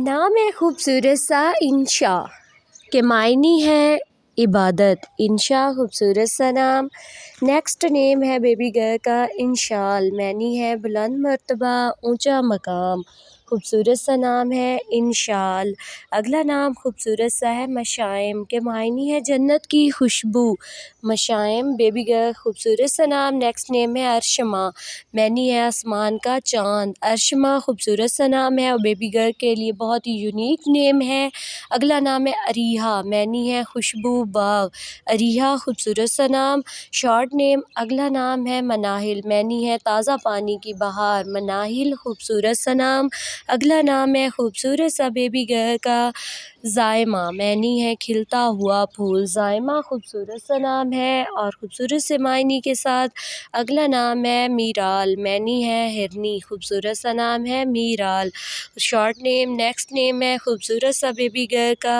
نام ہے خوبصورت سا انشا کے معنی ہے عبادت۔ انشا خوبصورت سا نام۔ نیکسٹ نیم ہے بیبی گرل کا انشال، معنی ہے بلند مرتبہ اونچا مقام۔ خوبصورت سا نام ہے انشال۔ اگلا نام خوبصورت سا ہے مشائم کے معنی ہے جنت کی خوشبو۔ مشائم بیبی گرل خوبصورت سا نام۔ نیکسٹ نیم ہے ارشما، معنی ہے آسمان کا چاند۔ ارشما خوبصورت سا نام ہے اور بیبی گرل کے لیے بہت ہی یونیک نیم ہے۔ اگلا نام ہے اریحہ، معنی ہے خوشبو باغ۔ اریحہ خوبصورت سا نام۔ شارٹ نیم اگلا نام ہے مناہل، معنی ہے تازہ پانی کی بہار۔ مناہل خوبصورت سا نام۔ اگلا نام ہے خوبصورت سا بیبی گرل کا زائمہ، معنی ہے کھلتا ہوا پھول۔ زائمہ خوبصورت سا نام ہے اور خوبصورت سے معنی کے ساتھ اگلا نام ہے میرال، معنی ہے ہرنی۔ خوبصورت سا نام ہے میرال۔ شارٹ نیم نیکسٹ نیم ہے خوبصورت سا بیبی گرل کا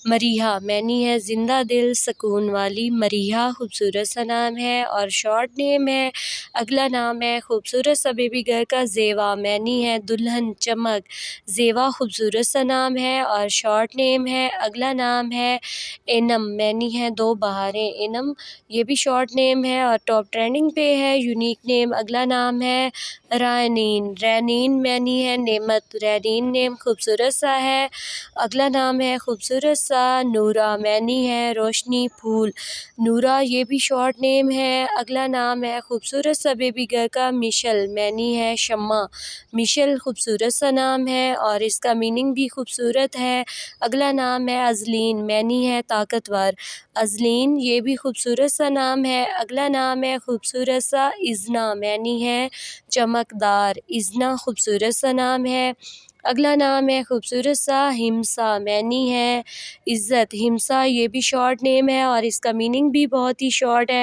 مریحہ، معنی ہے زندہ دل سکون والی۔ مریحہ خوبصورت سا نام ہے اور شارٹ نیم ہے اگلا نام ہے خوبصورت سا بیبی گرل کا زیوا، معنی ہے دلہن چمک۔ زیوا خوبصورت سا نام ہے اور شارٹ نیم ہے اگلا نام ہے انم، معنی ہے دو بہاریں۔ انم یہ بھی شارٹ نیم ہے اور ٹاپ ٹرینڈنگ پہ ہے۔ یونیک نیم اگلا نام ہے رینین، رینین معنی ہے نعمت۔ رینین نیم خوبصورت سا ہے۔ اگلا نام ہے خوبصورت سا نورہ، معنی ہے روشنی پھول۔ نورہ یہ بھی شارٹ نیم ہے۔ اگلا نام ہے خوبصورت سا بیبی گرل کا مشل، معنی ہے شمع۔ مشل خوبصورت سا نام ہے اور اس کا میننگ بھی خوبصورت ہے۔ اگلا نام ہے ازلین، معنی ہے طاقتور۔ ازلین یہ بھی خوبصورت سا نام ہے۔ اگلا نام ہے خوبصورت سا اذنا، معنی ہے چمکدار۔ اذنا خوبصورت سا نام ہے۔ اگلا نام ہے خوبصورت سا ہمسا، معنی ہے عزت۔ ہمسا یہ بھی شارٹ نیم ہے اور اس کا میننگ بھی بہت ہی شارٹ ہے۔